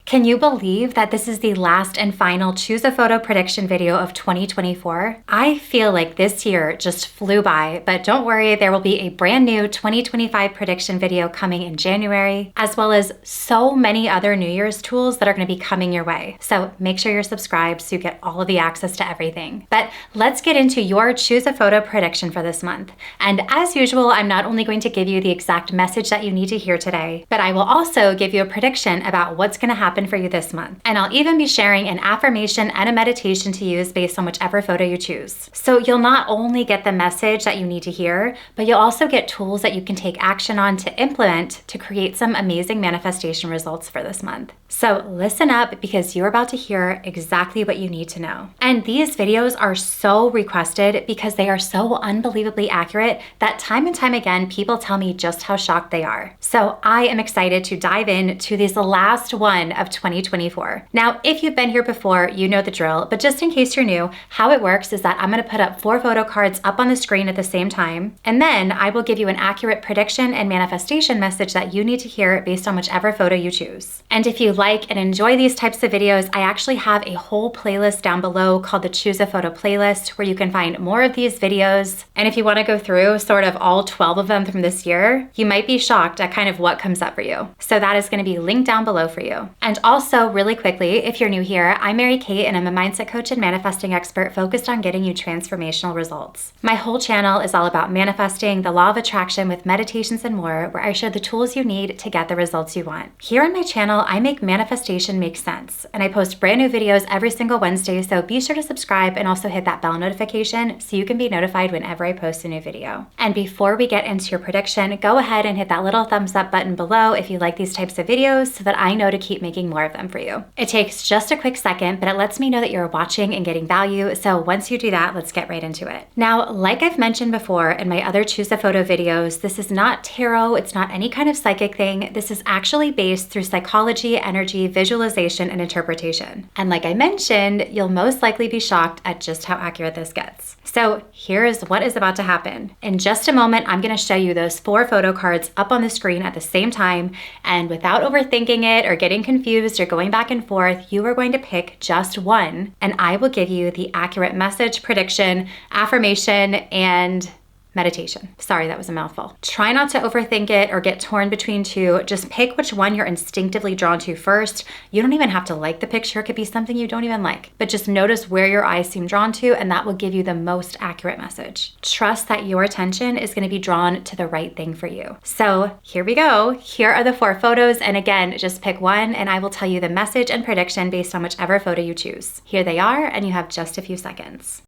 Can you believe that this is the last and final Choose a Photo prediction video of 2024? I feel like this year just flew by, but don't worry, there will be a brand new 2025 prediction video coming in January, as well as so many other New Year's tools that are going to be coming your way. So make sure you're subscribed so you get all of the access to everything. But let's get into your Choose a Photo prediction for this month. And as usual, I'm not only going to give you the exact message that you need to hear today, but I will also give you a prediction about what's going to happen for you this month. And I'll even be sharing an affirmation and a meditation to use based on whichever photo you choose. So you'll not only get the message that you need to hear, but you'll also get tools that you can take action on to implement to create some amazing manifestation results for this month. So listen up, because you're about to hear exactly what you need to know. And these videos are so requested because they are so unbelievably accurate that time and time again, people tell me just how shocked they are. So I am excited to dive into this last one of 2024. Now, if you've been here before, you know the drill, but just in case you're new, how it works is that I'm going to put up 4 photo cards up on the screen at the same time, and then I will give you an accurate prediction and manifestation message that you need to hear based on whichever photo you choose. And if you like and enjoy these types of videos, I actually have a whole playlist down below called the Choose a Photo playlist, where you can find more of these videos. And if you want to go through sort of all 12 of them from this year, you might be shocked at kind of what comes up for you. So that is going to be linked down below for you. And also, really quickly, if you're new here, I'm Mary Kate and I'm a mindset coach and manifesting expert focused on getting you transformational results. My whole channel is all about manifesting, the law of attraction with meditations and more, where I share the tools you need to get the results you want. Here on my channel, I make manifestation make sense, and I post brand new videos every single Wednesday, so be sure to subscribe and also hit that bell notification so you can be notified whenever I post a new video. And before we get into your prediction, go ahead and hit that little thumbs up button below if you like these types of videos so that I know to keep making more of them for you. It takes just a quick second, but it lets me know that you're watching and getting value, so once you do that, let's get right into it. Now, like I've mentioned before in my other Choose a Photo videos, this is not tarot, it's not any kind of psychic thing. This is actually based through psychology, energy, visualization, and interpretation. And like I mentioned, you'll most likely be shocked at just how accurate this gets. So here's what is about to happen. In just a moment, I'm going to show you those 4 photo cards up on the screen at the same time, and without overthinking it or getting confused or going back and forth, you are going to pick just one, and I will give you the accurate message, prediction, affirmation, and meditation. Sorry, that was a mouthful. Try not to overthink it or get torn between two. Just pick which one you're instinctively drawn to first. You don't even have to like the picture. It could be something you don't even like, but just notice where your eyes seem drawn to, and that will give you the most accurate message. Trust that your attention is going to be drawn to the right thing for you. So here we go. Here are the 4 photos. And again, just pick one and I will tell you the message and prediction based on whichever photo you choose. Here they are, and you have just a few seconds.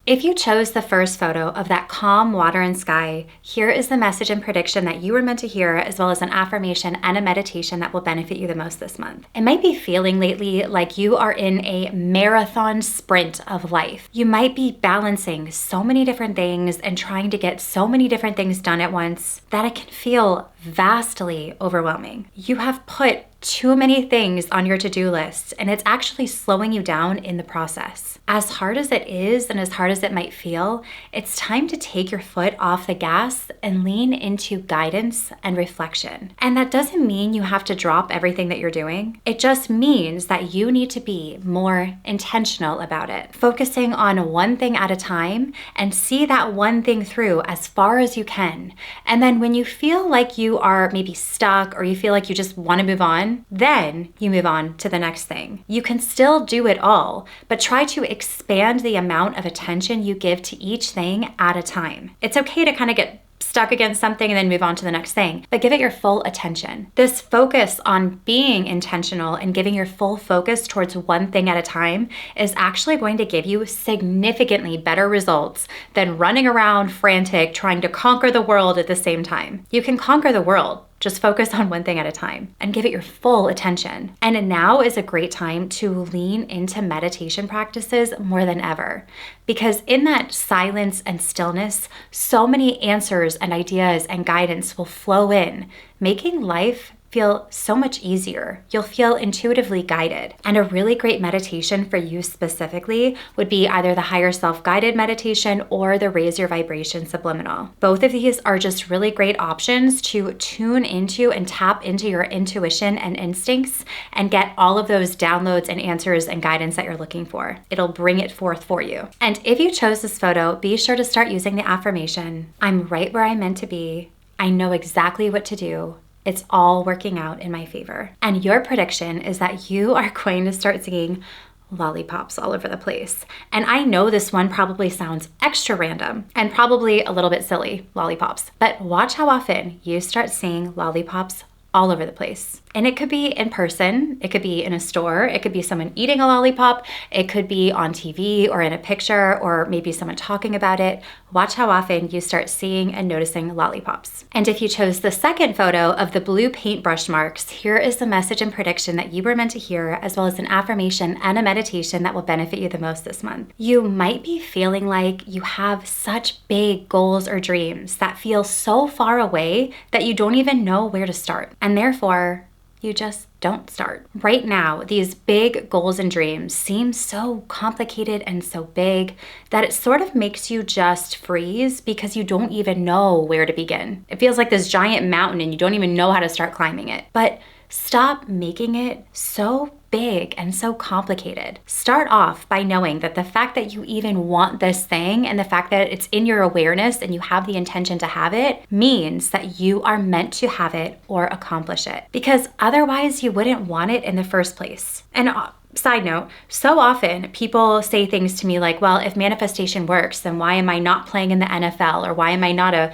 If you chose the first photo of that calm water and sky, here is the message and prediction that you were meant to hear, as well as an affirmation and a meditation that will benefit you the most this month. It might be feeling lately like you are in a marathon sprint of life. You might be balancing so many different things and trying to get so many different things done at once that it can feel vastly overwhelming. You have put too many things on your to-do list, and it's actually slowing you down in the process. As hard as it is and as hard as it might feel, it's time to take your foot off the gas and lean into guidance and reflection. And that doesn't mean you have to drop everything that you're doing. It just means that you need to be more intentional about it, focusing on one thing at a time and see that one thing through as far as you can. And then when you feel like you are maybe stuck or you feel like you just want to move on, then you move on to the next thing. You can still do it all, but try to expand the amount of attention you give to each thing at a time. It's okay to kind of get stuck against something and then move on to the next thing, but give it your full attention. This focus on being intentional and giving your full focus towards one thing at a time is actually going to give you significantly better results than running around frantic trying to conquer the world at the same time. You can conquer the world. Just focus on one thing at a time and give it your full attention. And now is a great time to lean into meditation practices more than ever, because in that silence and stillness, so many answers and ideas and guidance will flow in, making life feel so much easier. You'll feel intuitively guided. And a really great meditation for you specifically would be either the higher self-guided meditation or the raise your vibration subliminal. Both of these are just really great options to tune into and tap into your intuition and instincts and get all of those downloads and answers and guidance that you're looking for. It'll bring it forth for you. And if you chose this photo, be sure to start using the affirmation, I'm right where I'm meant to be. I know exactly what to do. It's all working out in my favor. And your prediction is that you are going to start seeing lollipops all over the place. And I know this one probably sounds extra random and probably a little bit silly, lollipops, but watch how often you start seeing lollipops all over the place. And it could be in person, it could be in a store, it could be someone eating a lollipop, it could be on TV or in a picture, or maybe someone talking about it. Watch how often you start seeing and noticing lollipops. And if you chose the second photo of the blue paintbrush marks, here is the message and prediction that you were meant to hear, as well as an affirmation and a meditation that will benefit you the most this month. You might be feeling like you have such big goals or dreams that feel so far away that you don't even know where to start. And therefore, you just don't start. Right now, these big goals and dreams seem so complicated and so big that it sort of makes you just freeze because you don't even know where to begin. It feels like this giant mountain and you don't even know how to start climbing it. But stop making it so big and so complicated. Start off by knowing that the fact that you even want this thing and the fact that it's in your awareness and you have the intention to have it means that you are meant to have it or accomplish it, because otherwise you wouldn't want it in the first place. And side note, so often people say things to me like, well, if manifestation works, then why am I not playing in the NFL, or why am I not a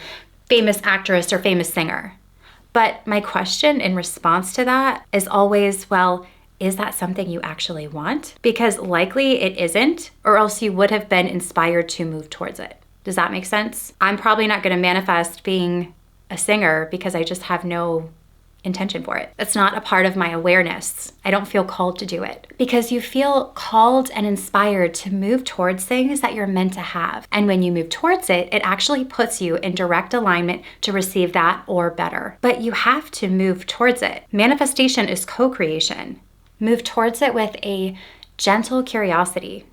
famous actress or famous singer? But my question in response to that is always, well, is that something you actually want? Because likely it isn't, or else you would have been inspired to move towards it. Does that make sense? I'm probably not going to manifest being a singer because I just have no intention for it. It's not a part of my awareness. I don't feel called to do it, because you feel called and inspired to move towards things that you're meant to have. And when you move towards it, it actually puts you in direct alignment to receive that or better. But you have to move towards it. Manifestation is co-creation. Move towards it with a gentle curiosity,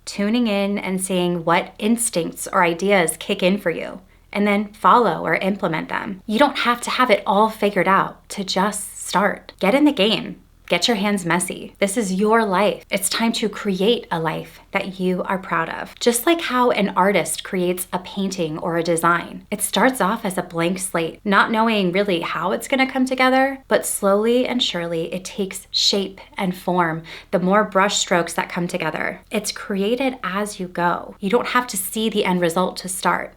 tuning in and seeing what instincts or ideas kick in for you, and then follow or implement them. You don't have to have it all figured out to just start. Get in the game. Get your hands messy. This is your life. It's time to create a life that you are proud of. Just like how an artist creates a painting or a design. It starts off as a blank slate, not knowing really how it's gonna come together, but slowly and surely it takes shape and form the more brush strokes that come together. It's created as you go. You don't have to see the end result to start.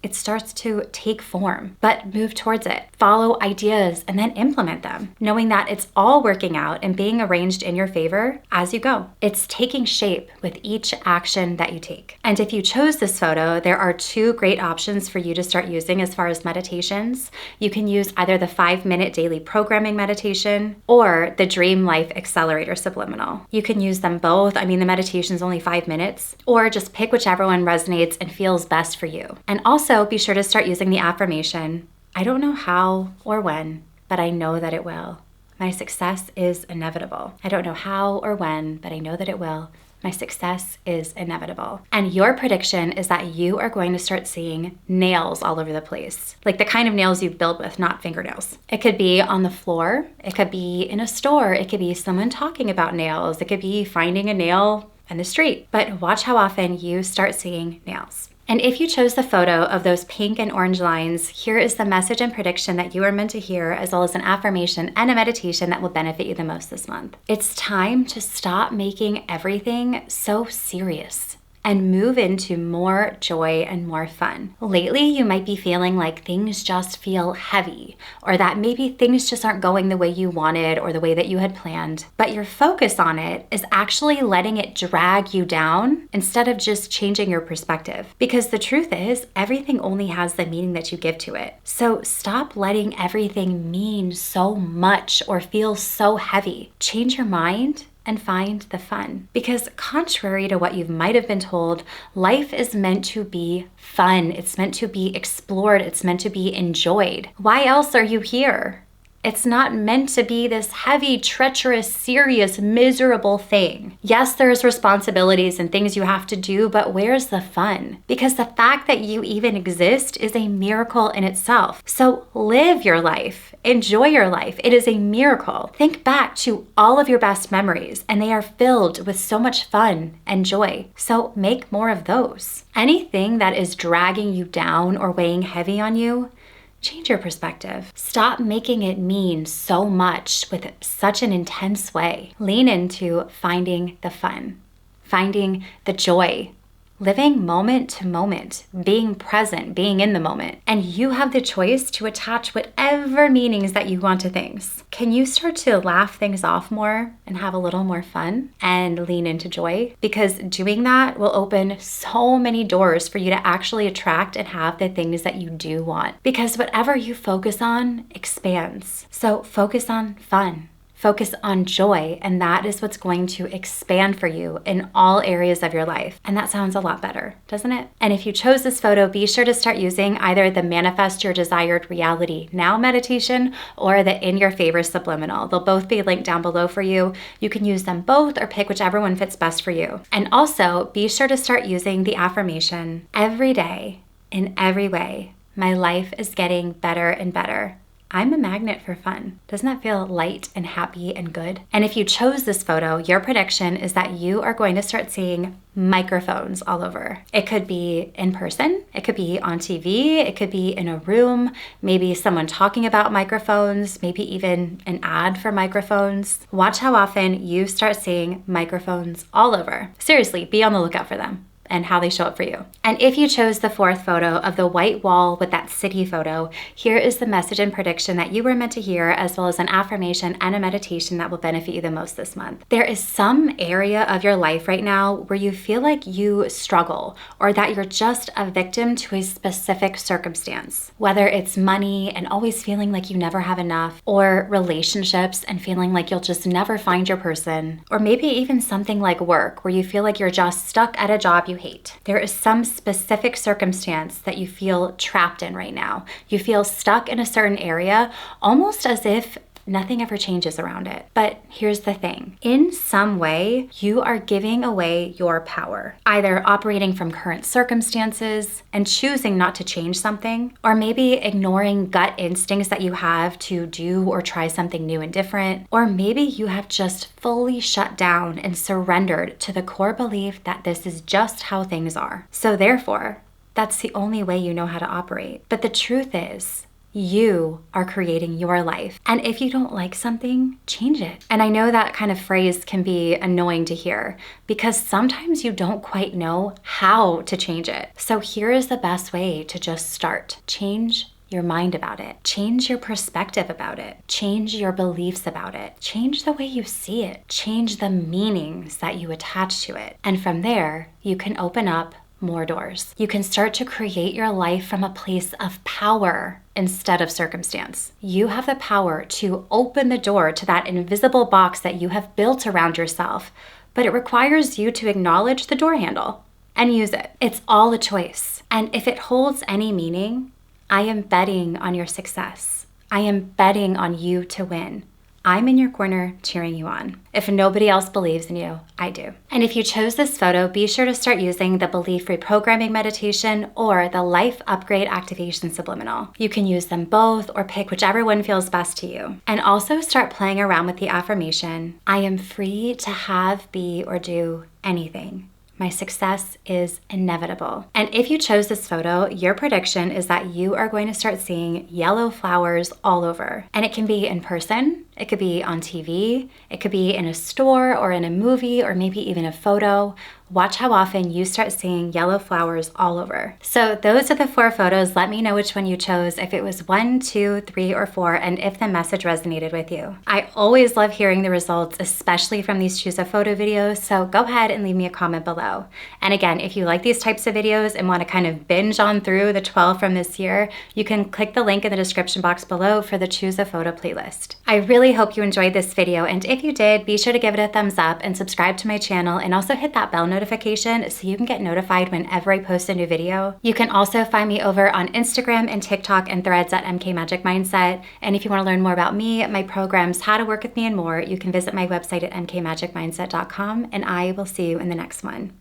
It starts to take form, but move towards it. Follow ideas and then implement them, knowing that it's all working out and being arranged in your favor as you go. It's taking shape with each action that you take. And if you chose this photo, there are two great options for you to start using as far as meditations. You can use either the 5-minute daily programming meditation or the Dream Life Accelerator Subliminal. You can use them both. I mean, the meditation is only 5 minutes, or just pick whichever one resonates and feels best for you. And also, be sure to start using the affirmation, I don't know how or when, but I know that it will. My success is inevitable. I don't know how or when, but I know that it will. My success is inevitable. And your prediction is that you are going to start seeing nails all over the place. Like the kind of nails you've built with, not fingernails. It could be on the floor. It could be in a store. It could be someone talking about nails. It could be finding a nail in the street. But watch how often you start seeing nails. And if you chose the photo of those pink and orange lines, here is the message and prediction that you are meant to hear, as well as an affirmation and a meditation that will benefit you the most this month. It's time to stop making everything so serious and move into more joy and more fun. Lately, you might be feeling like things just feel heavy, or that maybe things just aren't going the way you wanted or the way that you had planned, but your focus on it is actually letting it drag you down instead of just changing your perspective. Because the truth is, everything only has the meaning that you give to it. So stop letting everything mean so much or feel so heavy. Change your mind and find the fun. Because contrary to what you might have been told, life is meant to be fun. It's meant to be explored. It's meant to be enjoyed. Why else are you here? It's not meant to be this heavy, treacherous, serious, miserable thing. Yes, there's responsibilities and things you have to do, but where's the fun? Because the fact that you even exist is a miracle in itself. So live your life. Enjoy your life. It is a miracle. Think back to all of your best memories, and they are filled with so much fun and joy. So make more of those. Anything that is dragging you down or weighing heavy on you, change your perspective. Stop making it mean so much with such an intense way. Lean into finding the fun, finding the joy, living moment to moment, being present, being in the moment. And you have the choice to attach whatever meanings that you want to things. Can you start to laugh things off more and have a little more fun and lean into joy? Because doing that will open so many doors for you to actually attract and have the things that you do want. Because whatever you focus on expands. So focus on fun. Focus on joy, and that is what's going to expand for you in all areas of your life. And that sounds a lot better, doesn't it? And if you chose this photo, be sure to start using either the Manifest Your Desired Reality Now meditation or the In Your Favor Subliminal. They'll both be linked down below for you. You can use them both or pick whichever one fits best for you. And also, be sure to start using the affirmation every day, in every way. My life is getting better and better. I'm a magnet for fun. Doesn't that feel light and happy and good? And if you chose this photo, your prediction is that you are going to start seeing microphones all over. It could be in person, it could be on TV, it could be in a room, maybe someone talking about microphones, maybe even an ad for microphones. Watch how often you start seeing microphones all over. Seriously, be on the lookout for them and how they show up for you. And if you chose the fourth photo of the white wall with that city photo, here is the message and prediction that you were meant to hear, as well as an affirmation and a meditation that will benefit you the most this month. There is some area of your life right now where you feel like you struggle, or that you're just a victim to a specific circumstance. Whether it's money and always feeling like you never have enough, or relationships and feeling like you'll just never find your person, or maybe even something like work where you feel like you're just stuck at a job you hate. There is some specific circumstance that you feel trapped in right now. You feel stuck in a certain area, almost as if nothing ever changes around it. But here's the thing. In some way, you are giving away your power, either operating from current circumstances and choosing not to change something, or maybe ignoring gut instincts that you have to do or try something new and different, or maybe you have just fully shut down and surrendered to the core belief that this is just how things are. So therefore, that's the only way you know how to operate. But the truth is, you are creating your life. And if you don't like something, change it. And I know that kind of phrase can be annoying to hear because sometimes you don't quite know how to change it. So here is the best way to just start. Change your mind about it. Change your perspective about it. Change your beliefs about it. Change the way you see it. Change the meanings that you attach to it. And from there, you can open up more doors. You can start to create your life from a place of power instead of circumstance. You have the power to open the door to that invisible box that you have built around yourself, but it requires you to acknowledge the door handle and use it. It's all a choice. And if it holds any meaning, I am betting on your success. I am betting on you to win. I'm in your corner cheering you on. If nobody else believes in you, I do. And if you chose this photo, be sure to start using the Belief Reprogramming Meditation or the Life Upgrade Activation Subliminal. You can use them both or pick whichever one feels best to you. And also start playing around with the affirmation, I am free to have, be, or do anything. My success is inevitable. And if you chose this photo, your prediction is that you are going to start seeing yellow flowers all over. And it can be in person, it could be on TV, it could be in a store or in a movie or maybe even a photo. Watch how often you start seeing yellow flowers all over. So those are the 4 photos. Let me know which one you chose, if it was 1, 2, 3, or 4, and if the message resonated with you. I always love hearing the results, especially from these Choose a Photo videos, so go ahead and leave me a comment below. And again, if you like these types of videos and want to kind of binge on through the 12 from this year, you can click the link in the description box below for the Choose a Photo playlist. I really really hope you enjoyed this video, and if you did, be sure to give it a thumbs up and subscribe to my channel, and also hit that bell notification so you can get notified whenever I post a new video. You can also find me over on Instagram and TikTok and Threads at MK Magic Mindset, and if you want to learn more about me, my programs, how to work with me, and more, you can visit my website at mkmagicmindset.com, and I will see you in the next one.